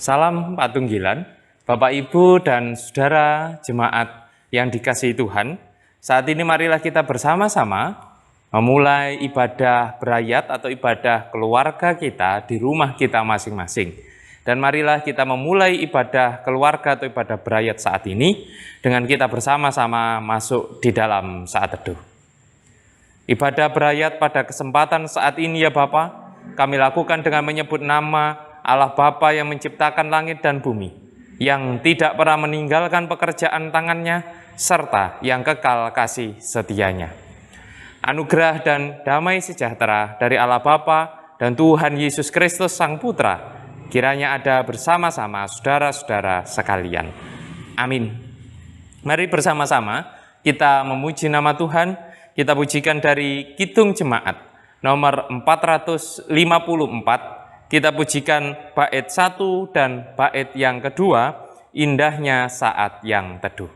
Salam Patunggilan, Bapak Ibu dan Saudara jemaat yang dikasihi Tuhan. Saat ini marilah kita bersama-sama memulai ibadah berayat atau ibadah keluarga kita di rumah kita masing-masing. Dan marilah kita memulai ibadah keluarga atau ibadah berayat saat ini dengan kita bersama-sama masuk di dalam saat teduh. Ibadah berayat pada kesempatan saat ini ya Bapa, kami lakukan dengan menyebut nama Allah Bapa yang menciptakan langit dan bumi, yang tidak pernah meninggalkan pekerjaan tangannya, serta yang kekal kasih setianya. Anugerah dan damai sejahtera dari Allah Bapa dan Tuhan Yesus Kristus Sang Putra, kiranya ada bersama-sama saudara-saudara sekalian. Amin. Mari bersama-sama kita memuji nama Tuhan. Kita pujikan dari Kidung Jemaat nomor 454. Kita pujikan bait 1 dan bait yang kedua, indahnya saat yang teduh.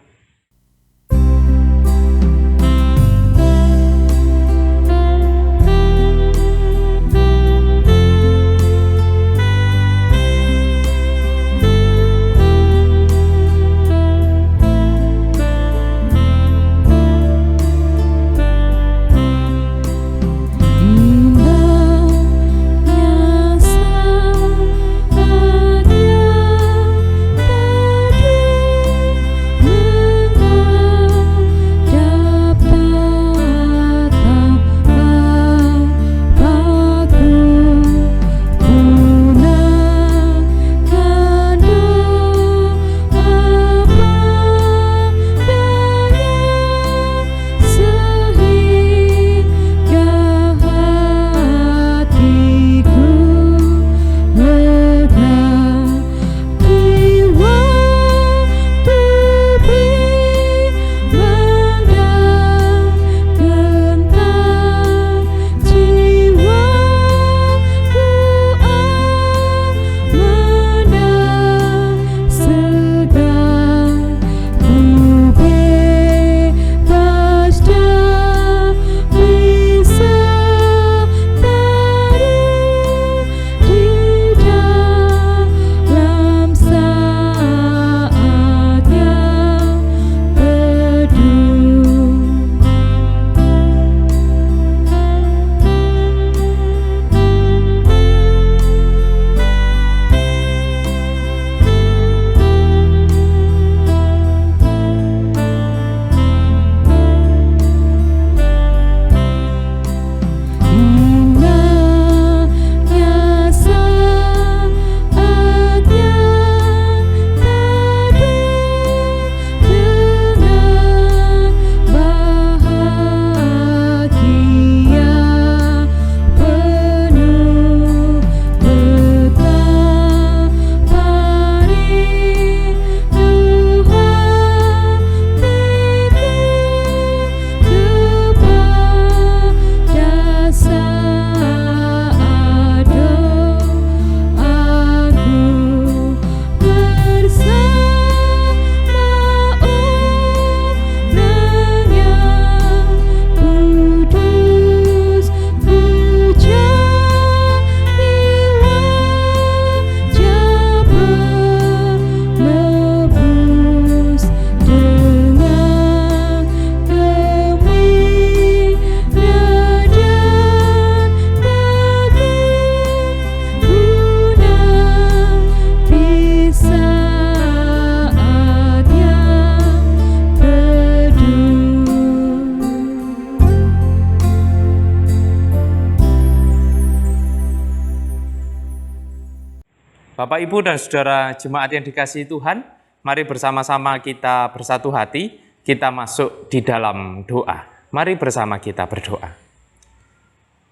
Bapak, Ibu, dan Saudara jemaat yang dikasihi Tuhan, mari bersama-sama kita bersatu hati, kita masuk di dalam doa. Mari bersama kita berdoa.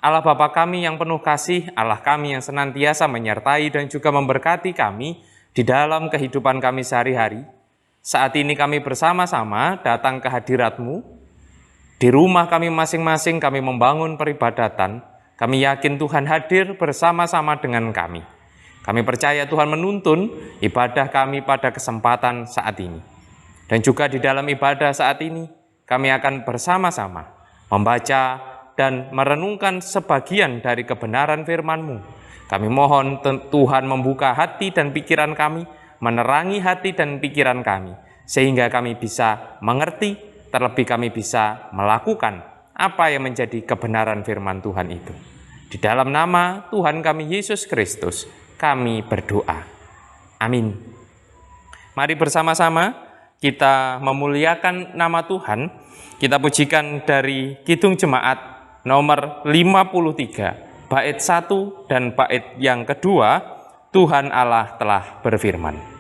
Allah Bapa kami yang penuh kasih, Allah kami yang senantiasa menyertai dan juga memberkati kami di dalam kehidupan kami sehari-hari. Saat ini kami bersama-sama datang ke hadirat-Mu. Di rumah kami masing-masing kami membangun peribadatan. Kami yakin Tuhan hadir bersama-sama dengan kami. Kami percaya Tuhan menuntun ibadah kami pada kesempatan saat ini. Dan juga di dalam ibadah saat ini, kami akan bersama-sama membaca dan merenungkan sebagian dari kebenaran firman-Mu. Kami mohon Tuhan membuka hati dan pikiran kami, menerangi hati dan pikiran kami, sehingga kami bisa mengerti, terlebih kami bisa melakukan apa yang menjadi kebenaran firman Tuhan itu. Di dalam nama Tuhan kami Yesus Kristus, kami berdoa. Amin. Mari bersama-sama kita memuliakan nama Tuhan. Kita pujikan dari Kidung Jemaat nomor 53, bait 1 dan bait yang kedua, Tuhan Allah telah berfirman.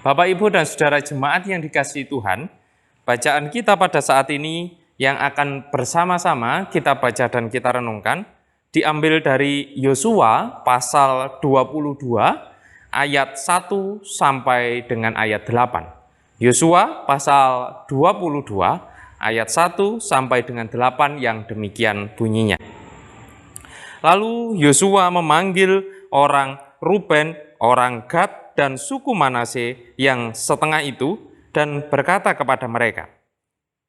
Bapak, Ibu, dan Saudara jemaat yang dikasihi Tuhan, bacaan kita pada saat ini yang akan bersama-sama kita baca dan kita renungkan, diambil dari Yosua pasal 22, ayat 1 sampai dengan ayat 8. Yosua pasal 22, ayat 1 sampai dengan 8 yang demikian bunyinya. Lalu Yosua memanggil orang Ruben, orang Gad, dan suku Manase yang setengah itu, dan berkata kepada mereka,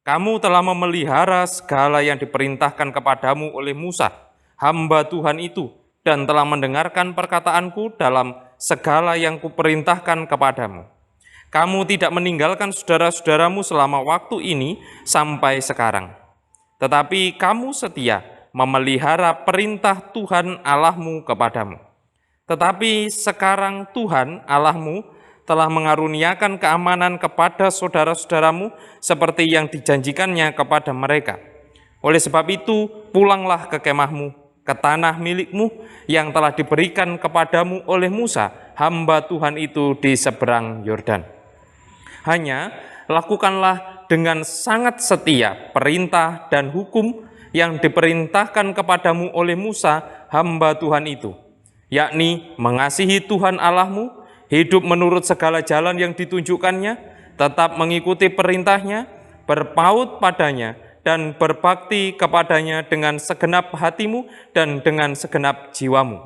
"Kamu telah memelihara segala yang diperintahkan kepadamu oleh Musa, hamba Tuhan itu, dan telah mendengarkan perkataanku dalam segala yang kuperintahkan kepadamu. Kamu tidak meninggalkan saudara-saudaramu selama waktu ini sampai sekarang. Tetapi kamu setia memelihara perintah Tuhan Allahmu kepadamu. Tetapi sekarang Tuhan Allahmu telah mengaruniakan keamanan kepada saudara-saudaramu seperti yang dijanjikannya kepada mereka. Oleh sebab itu, pulanglah ke kemahmu, ke tanah milikmu yang telah diberikan kepadamu oleh Musa, hamba Tuhan itu di seberang Yordan. Hanya lakukanlah dengan sangat setia perintah dan hukum yang diperintahkan kepadamu oleh Musa, hamba Tuhan itu, yakni mengasihi Tuhan Allahmu, hidup menurut segala jalan yang ditunjukkannya, tetap mengikuti perintahnya, berpaut padanya, dan berbakti kepadanya dengan segenap hatimu dan dengan segenap jiwamu."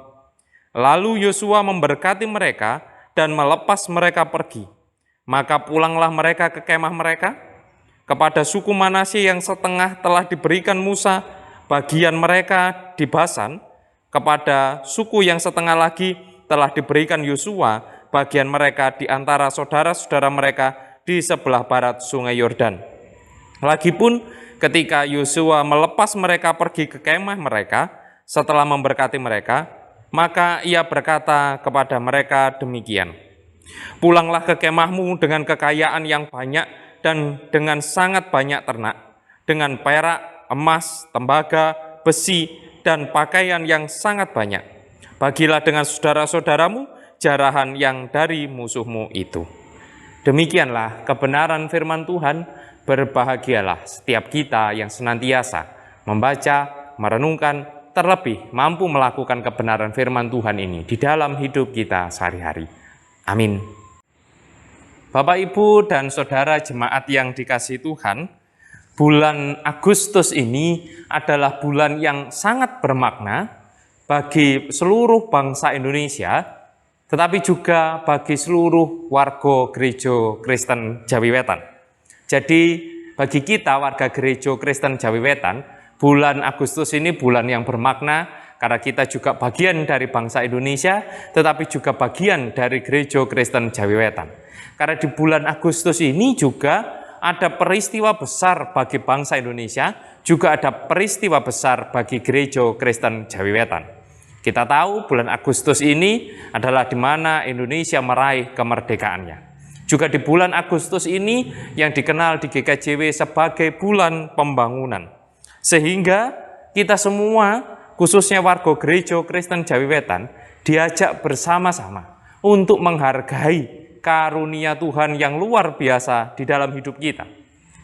Lalu Yosua memberkati mereka dan melepas mereka pergi. Maka pulanglah mereka ke kemah mereka. Kepada suku Manase yang setengah telah diberikan Musa bagian mereka di Basan, kepada suku yang setengah lagi telah diberikan Yosua bagian mereka di antara saudara-saudara mereka di sebelah barat sungai Yordan. Lagipun ketika Yosua melepas mereka pergi ke kemah mereka setelah memberkati mereka, maka ia berkata kepada mereka demikian, "Pulanglah ke kemahmu dengan kekayaan yang banyak dan dengan sangat banyak ternak, dengan perak, emas, tembaga, besi, dan pakaian yang sangat banyak. Bagilah dengan saudara-saudaramu jarahan yang dari musuhmu itu." Demikianlah kebenaran firman Tuhan. Berbahagialah setiap kita yang senantiasa membaca, merenungkan, terlebih mampu melakukan kebenaran firman Tuhan ini di dalam hidup kita sehari-hari. Amin. Bapak, Ibu, dan Saudara jemaat yang dikasihi Tuhan, bulan Agustus ini adalah bulan yang sangat bermakna bagi seluruh bangsa Indonesia, tetapi juga bagi seluruh warga Gereja Kristen Jawi Wetan. Jadi bagi kita warga Gereja Kristen Jawi Wetan, bulan Agustus ini bulan yang bermakna karena kita juga bagian dari bangsa Indonesia, tetapi juga bagian dari Gereja Kristen Jawi Wetan. Karena di bulan Agustus ini juga ada peristiwa besar bagi bangsa Indonesia, juga ada peristiwa besar bagi Gereja Kristen Jawi Wetan. Kita tahu bulan Agustus ini adalah di mana Indonesia meraih kemerdekaannya. Juga di bulan Agustus ini yang dikenal di GKJW sebagai bulan pembangunan. Sehingga kita semua, khususnya warga Gereja Kristen Jawi Wetan, diajak bersama-sama untuk menghargai karunia Tuhan yang luar biasa di dalam hidup kita.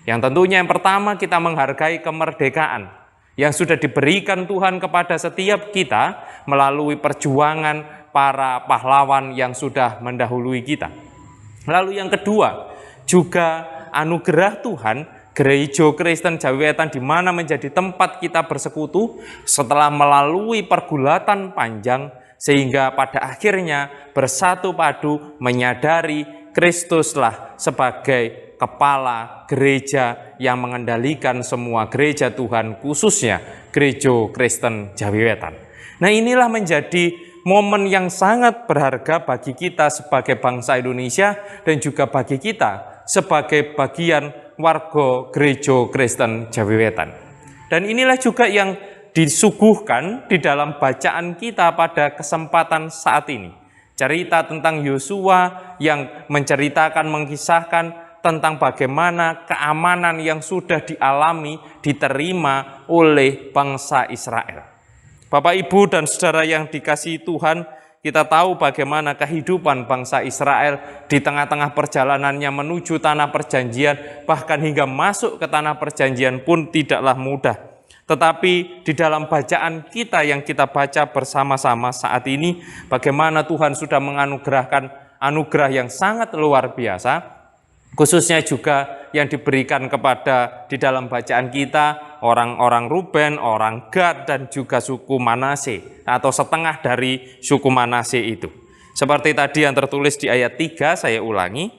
Yang tentunya yang pertama kita menghargai kemerdekaan yang sudah diberikan Tuhan kepada setiap kita melalui perjuangan para pahlawan yang sudah mendahului kita. Lalu yang kedua, juga anugerah Tuhan, Gereja Kristen Jawi Wetan di mana menjadi tempat kita bersekutu setelah melalui pergulatan panjang, sehingga pada akhirnya bersatu padu menyadari Kristuslah sebagai kepala gereja yang mengendalikan semua gereja Tuhan, khususnya Gereja Kristen Jawi Wetan. Nah, inilah menjadi momen yang sangat berharga bagi kita sebagai bangsa Indonesia dan juga bagi kita sebagai bagian warga Gereja Kristen Jawi Wetan. Dan inilah juga yang disuguhkan di dalam bacaan kita pada kesempatan saat ini. Cerita tentang Yosua yang menceritakan, mengisahkan tentang bagaimana keamanan yang sudah dialami, diterima oleh bangsa Israel. Bapak, Ibu, dan Saudara yang dikasihi Tuhan, kita tahu bagaimana kehidupan bangsa Israel di tengah-tengah perjalanannya menuju tanah perjanjian, bahkan hingga masuk ke tanah perjanjian pun tidaklah mudah. Tetapi di dalam bacaan kita yang kita baca bersama-sama saat ini, bagaimana Tuhan sudah menganugerahkan anugerah yang sangat luar biasa, khususnya juga yang diberikan kepada di dalam bacaan kita orang-orang Ruben, orang Gad, dan juga suku Manase atau setengah dari suku Manase itu. Seperti tadi yang tertulis di ayat 3, saya ulangi.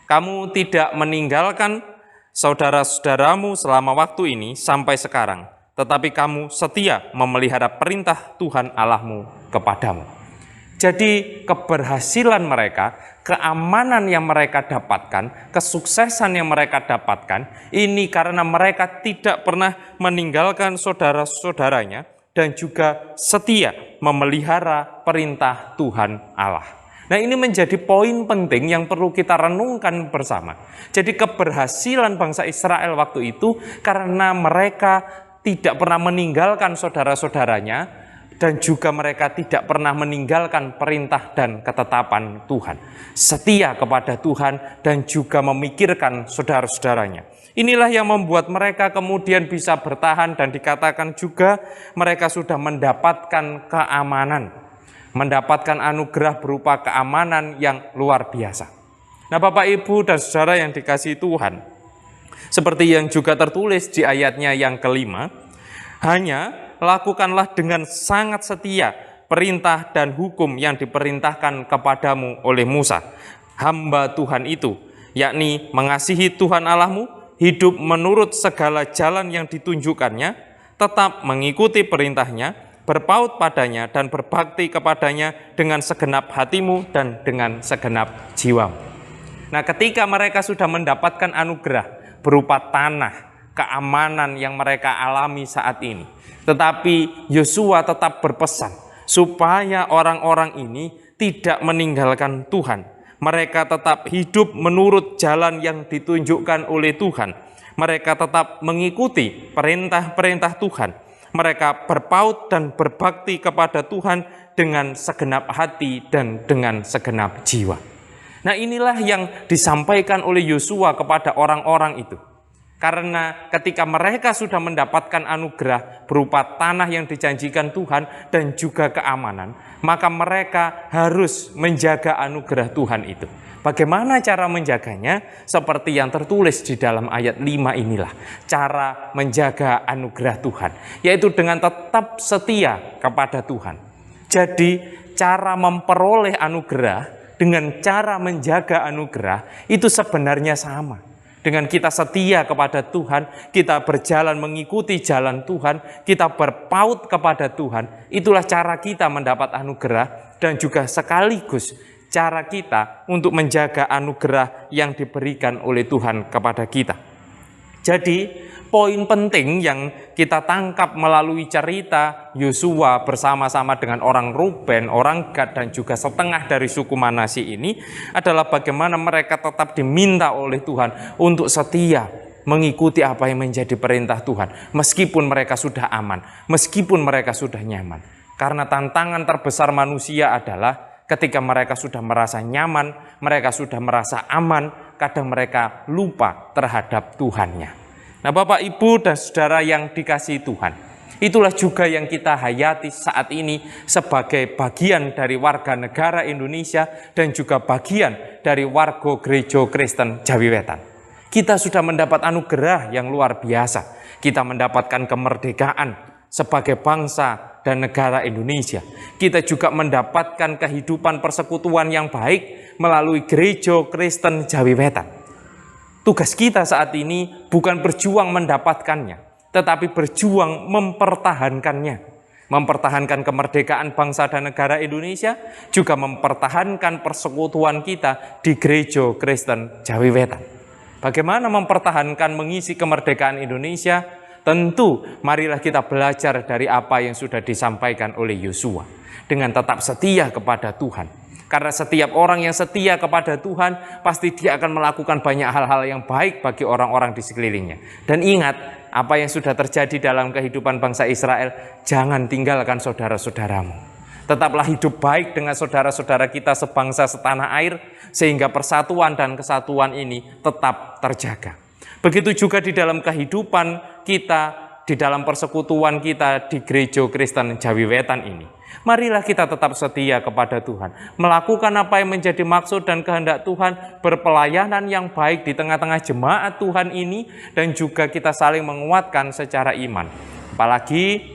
Kamu tidak meninggalkan saudara-saudaramu selama waktu ini sampai sekarang, tetapi kamu setia memelihara perintah Tuhan Allahmu kepadamu. Jadi keberhasilan mereka, keamanan yang mereka dapatkan, kesuksesan yang mereka dapatkan, ini karena mereka tidak pernah meninggalkan saudara-saudaranya dan juga setia memelihara perintah Tuhan Allah. Nah, ini menjadi poin penting yang perlu kita renungkan bersama. Jadi keberhasilan bangsa Israel waktu itu karena mereka tidak pernah meninggalkan saudara-saudaranya, dan juga mereka tidak pernah meninggalkan perintah dan ketetapan Tuhan. Setia kepada Tuhan dan juga memikirkan saudara-saudaranya. Inilah yang membuat mereka kemudian bisa bertahan dan dikatakan juga mereka sudah mendapatkan keamanan. Mendapatkan anugerah berupa keamanan yang luar biasa. Nah, Bapak, Ibu, dan Saudara yang dikasihi Tuhan, seperti yang juga tertulis di ayatnya yang kelima, hanya lakukanlah dengan sangat setia perintah dan hukum yang diperintahkan kepadamu oleh Musa, hamba Tuhan itu, yakni mengasihi Tuhan Allahmu, hidup menurut segala jalan yang ditunjukkannya, tetap mengikuti perintahnya, berpaut padanya dan berbakti kepadanya dengan segenap hatimu dan dengan segenap jiwamu. Nah, ketika mereka sudah mendapatkan anugerah berupa tanah, keamanan yang mereka alami saat ini, tetapi Yosua tetap berpesan supaya orang-orang ini tidak meninggalkan Tuhan. Mereka tetap hidup menurut jalan yang ditunjukkan oleh Tuhan. Mereka tetap mengikuti perintah-perintah Tuhan. Mereka berpaut dan berbakti kepada Tuhan dengan segenap hati dan dengan segenap jiwa. Nah, inilah yang disampaikan oleh Yosua kepada orang-orang itu. Karena ketika mereka sudah mendapatkan anugerah berupa tanah yang dijanjikan Tuhan dan juga keamanan, maka mereka harus menjaga anugerah Tuhan itu. Bagaimana cara menjaganya? Seperti yang tertulis di dalam ayat 5 inilah cara menjaga anugerah Tuhan, yaitu dengan tetap setia kepada Tuhan. Jadi cara memperoleh anugerah dengan cara menjaga anugerah itu sebenarnya sama. Dengan kita setia kepada Tuhan, kita berjalan mengikuti jalan Tuhan, kita berpaut kepada Tuhan, itulah cara kita mendapat anugerah dan juga sekaligus cara kita untuk menjaga anugerah yang diberikan oleh Tuhan kepada kita. Jadi, poin penting yang kita tangkap melalui cerita Yosua bersama-sama dengan orang Ruben, orang Gad, dan juga setengah dari suku Manasye ini adalah bagaimana mereka tetap diminta oleh Tuhan untuk setia mengikuti apa yang menjadi perintah Tuhan, meskipun mereka sudah aman, meskipun mereka sudah nyaman. Karena tantangan terbesar manusia adalah ketika mereka sudah merasa nyaman, mereka sudah merasa aman, kadang mereka lupa terhadap Tuhannya. Nah, Bapak, Ibu, dan Saudara yang dikasihi Tuhan, itulah juga yang kita hayati saat ini sebagai bagian dari warga negara Indonesia dan juga bagian dari warga Gereja Kristen Jawi Wetan. Kita sudah mendapat anugerah yang luar biasa. Kita mendapatkan kemerdekaan sebagai bangsa dan negara Indonesia. Kita juga mendapatkan kehidupan persekutuan yang baik melalui Gereja Kristen Jawi Wetan. Tugas kita saat ini bukan berjuang mendapatkannya, tetapi berjuang mempertahankannya. Mempertahankan kemerdekaan bangsa dan negara Indonesia, juga mempertahankan persekutuan kita di Gereja Kristen Jawi Wetan. Bagaimana mempertahankan mengisi kemerdekaan Indonesia? Tentu marilah kita belajar dari apa yang sudah disampaikan oleh Yosua. Dengan tetap setia kepada Tuhan. Karena setiap orang yang setia kepada Tuhan, pasti dia akan melakukan banyak hal-hal yang baik bagi orang-orang di sekelilingnya. Dan ingat, apa yang sudah terjadi dalam kehidupan bangsa Israel, jangan tinggalkan saudara-saudaramu. Tetaplah hidup baik dengan saudara-saudara kita sebangsa setanah air, sehingga persatuan dan kesatuan ini tetap terjaga. Begitu juga di dalam kehidupan kita, di dalam persekutuan kita di Gereja Kristen Jawi Wetan ini. Marilah kita tetap setia kepada Tuhan, melakukan apa yang menjadi maksud dan kehendak Tuhan, berpelayanan yang baik di tengah-tengah jemaat Tuhan ini, dan juga kita saling menguatkan secara iman. Apalagi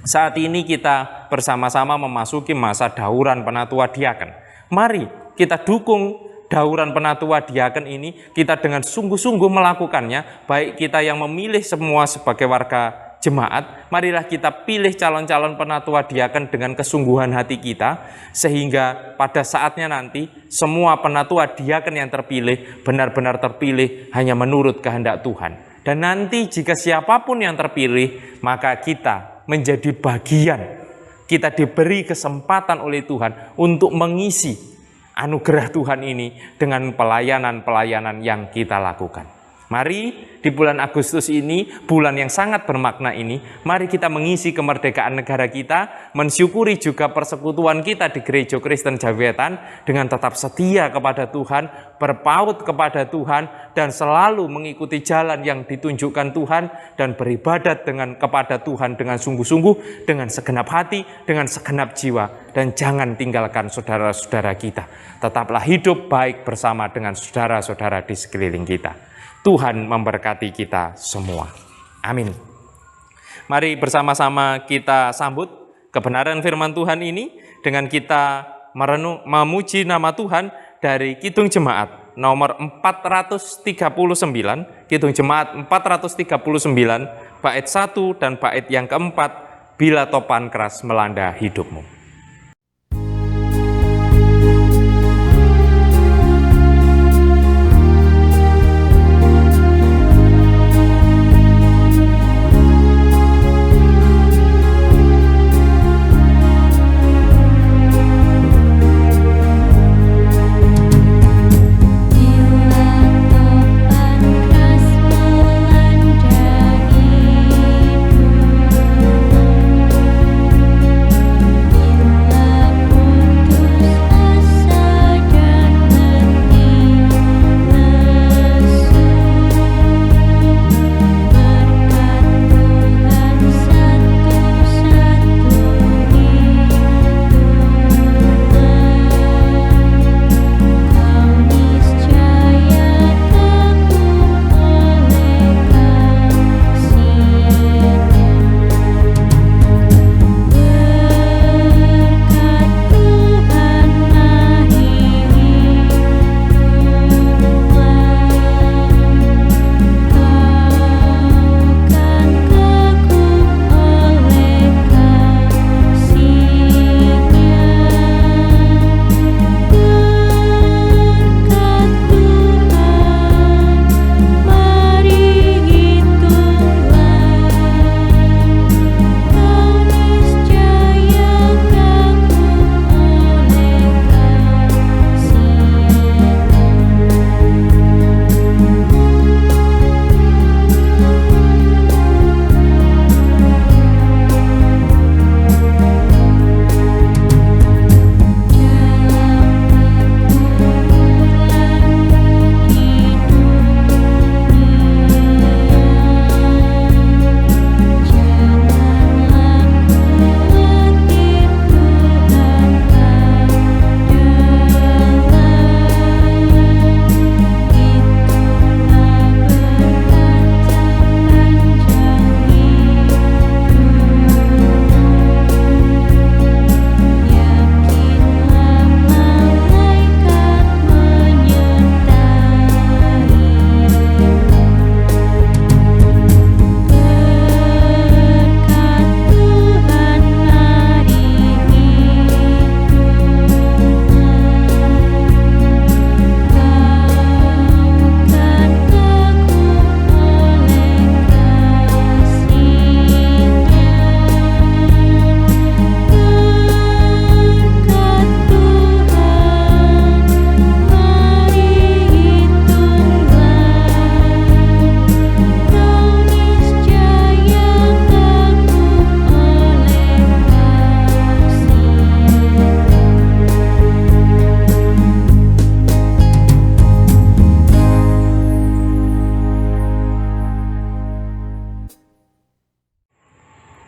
saat ini kita bersama-sama memasuki masa dauran penatua diaken. Mari kita dukung dauran penatua diaken ini, kita dengan sungguh-sungguh melakukannya, baik kita yang memilih semua sebagai warga jemaat, marilah kita pilih calon-calon penatua diaken dengan kesungguhan hati kita, sehingga pada saatnya nanti semua penatua diaken yang terpilih benar-benar terpilih hanya menurut kehendak Tuhan. Dan nanti jika siapapun yang terpilih, maka kita menjadi bagian, kita diberi kesempatan oleh Tuhan untuk mengisi anugerah Tuhan ini dengan pelayanan-pelayanan yang kita lakukan. Mari di bulan Agustus ini, bulan yang sangat bermakna ini, mari kita mengisi kemerdekaan negara kita, mensyukuri juga persekutuan kita di Gereja Kristen Jawi Wetan dengan tetap setia kepada Tuhan, berpaut kepada Tuhan, dan selalu mengikuti jalan yang ditunjukkan Tuhan, dan beribadat kepada Tuhan dengan sungguh-sungguh, dengan segenap hati, dengan segenap jiwa, dan jangan tinggalkan saudara-saudara kita. Tetaplah hidup baik bersama dengan saudara-saudara di sekeliling kita. Tuhan memberkati kita semua. Amin. Mari bersama-sama kita sambut kebenaran firman Tuhan ini dengan kita memuji nama Tuhan dari Kidung Jemaat nomor 439, Kidung Jemaat 439, bait 1 dan bait yang keempat, bila topan keras melanda hidupmu. Bila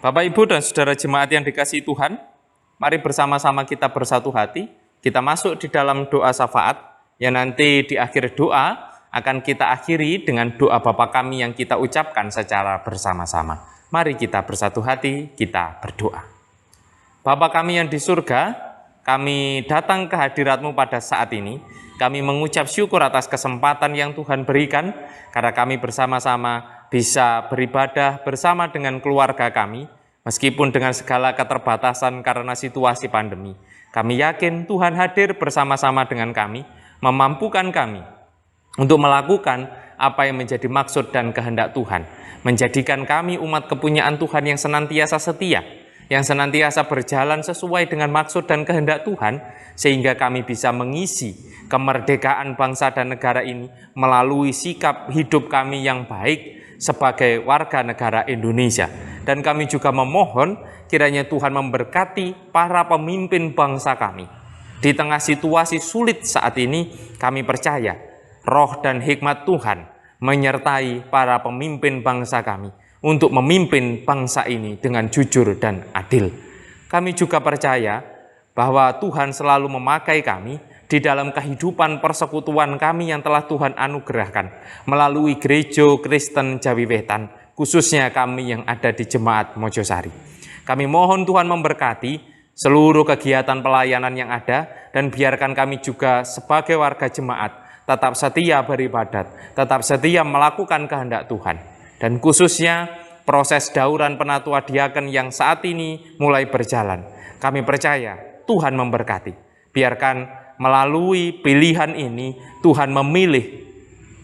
Bapak, Ibu, dan saudara jemaat yang dikasihi Tuhan, mari bersama-sama kita bersatu hati, kita masuk di dalam doa syafaat, yang nanti di akhir doa akan kita akhiri dengan doa Bapa kami yang kita ucapkan secara bersama-sama. Mari kita bersatu hati, kita berdoa. Bapa kami yang di surga, kami datang ke hadirat-Mu pada saat ini. Kami mengucap syukur atas kesempatan yang Tuhan berikan, karena kami bersama-sama bisa beribadah bersama dengan keluarga kami, meskipun dengan segala keterbatasan karena situasi pandemi. Kami yakin Tuhan hadir bersama-sama dengan kami, memampukan kami untuk melakukan apa yang menjadi maksud dan kehendak Tuhan, menjadikan kami umat kepunyaan Tuhan yang senantiasa setia, yang senantiasa berjalan sesuai dengan maksud dan kehendak Tuhan, sehingga kami bisa mengisi kemerdekaan bangsa dan negara ini melalui sikap hidup kami yang baik sebagai warga negara Indonesia. Dan kami juga memohon kiranya Tuhan memberkati para pemimpin bangsa kami. Di tengah situasi sulit saat ini, kami percaya roh dan hikmat Tuhan menyertai para pemimpin bangsa kami untuk memimpin bangsa ini dengan jujur dan adil. Kami juga percaya bahwa Tuhan selalu memakai kami di dalam kehidupan persekutuan kami yang telah Tuhan anugerahkan melalui Gereja Kristen Jawi Wetan, khususnya kami yang ada di Jemaat Mojosari. Kami mohon Tuhan memberkati seluruh kegiatan pelayanan yang ada, dan biarkan kami juga sebagai warga jemaat tetap setia beribadat, tetap setia melakukan kehendak Tuhan. Dan khususnya proses dauran penatua diaken yang saat ini mulai berjalan. Kami percaya Tuhan memberkati. Biarkan melalui pilihan ini Tuhan memilih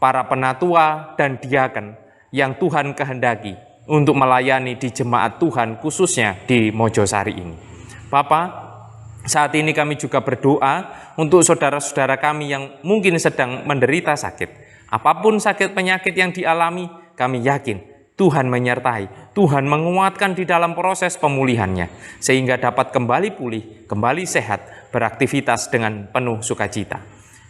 para penatua dan diaken yang Tuhan kehendaki untuk melayani di jemaat Tuhan, khususnya di Mojosari ini. Bapa, saat ini kami juga berdoa untuk saudara-saudara kami yang mungkin sedang menderita sakit. Apapun sakit penyakit yang dialami, kami yakin Tuhan menyertai, Tuhan menguatkan di dalam proses pemulihannya, sehingga dapat kembali pulih, kembali sehat, beraktivitas dengan penuh sukacita.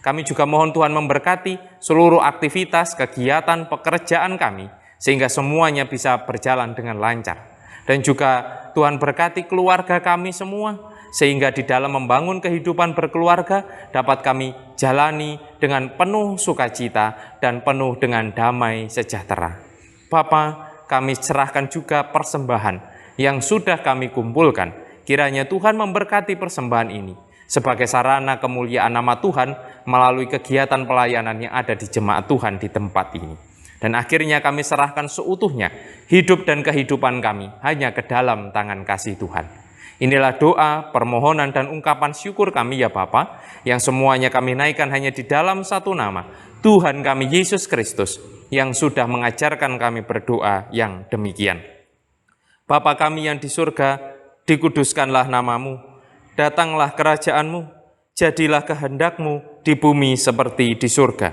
Kami juga mohon Tuhan memberkati seluruh aktivitas, kegiatan, pekerjaan kami, sehingga semuanya bisa berjalan dengan lancar. Dan juga Tuhan berkati keluarga kami semua, sehingga di dalam membangun kehidupan berkeluarga dapat kami jalani dengan penuh sukacita dan penuh dengan damai sejahtera. Bapa, kami serahkan juga persembahan yang sudah kami kumpulkan. Kiranya Tuhan memberkati persembahan ini sebagai sarana kemuliaan nama Tuhan melalui kegiatan pelayanan yang ada di jemaat Tuhan di tempat ini. Dan akhirnya kami serahkan seutuhnya hidup dan kehidupan kami hanya ke dalam tangan kasih Tuhan. Inilah doa, permohonan, dan ungkapan syukur kami ya Bapa, yang semuanya kami naikkan hanya di dalam satu nama, Tuhan kami Yesus Kristus, yang sudah mengajarkan kami berdoa yang demikian. Bapa kami yang di surga, dikuduskanlah namamu, datanglah kerajaan-Mu, jadilah kehendak-Mu di bumi seperti di surga.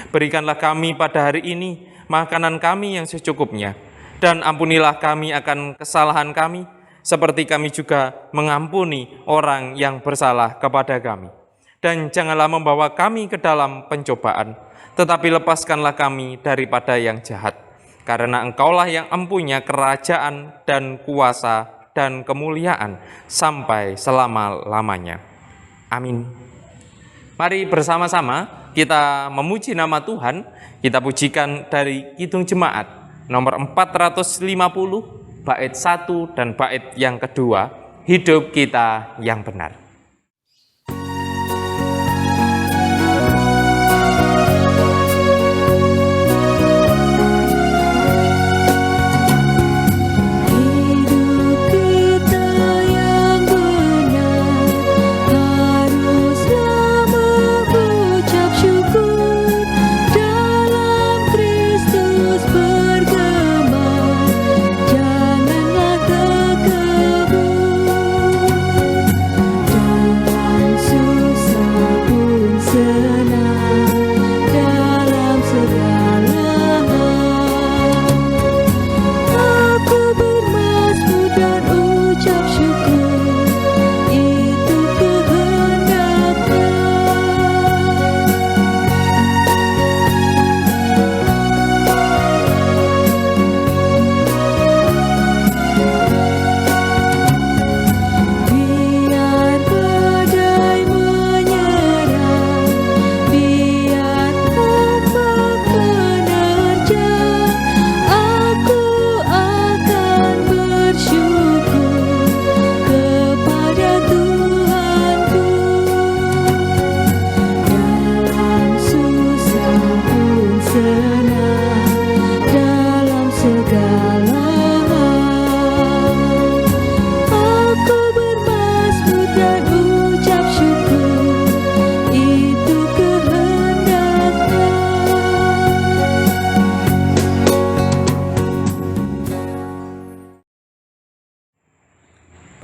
Berikanlah kami pada hari ini makanan kami yang secukupnya, dan ampunilah kami akan kesalahan kami, seperti kami juga mengampuni orang yang bersalah kepada kami. Dan janganlah membawa kami ke dalam pencobaan, tetapi lepaskanlah kami daripada yang jahat. Karena Engkaulah yang empunya kerajaan dan kuasa dan kemuliaan sampai selama-lamanya. Amin. Mari bersama-sama kita memuji nama Tuhan. Kita pujikan dari Kidung Jemaat nomor 450, bait 1 dan bait yang kedua, hidup kita yang benar. Janganlah terkebun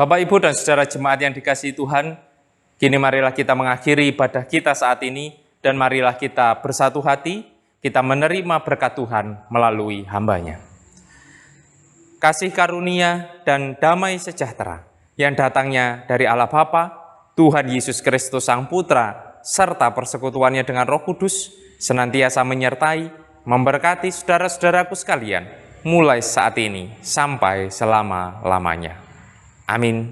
Bapak, Ibu, dan saudara jemaat yang dikasihi Tuhan, kini marilah kita mengakhiri ibadah kita saat ini, dan marilah kita bersatu hati, kita menerima berkat Tuhan melalui hamba-Nya. Kasih karunia dan damai sejahtera yang datangnya dari Allah Bapa, Tuhan Yesus Kristus Sang Putra, serta persekutuannya dengan Roh Kudus, senantiasa menyertai, memberkati saudara-saudaraku sekalian, mulai saat ini sampai selama-lamanya. Amin.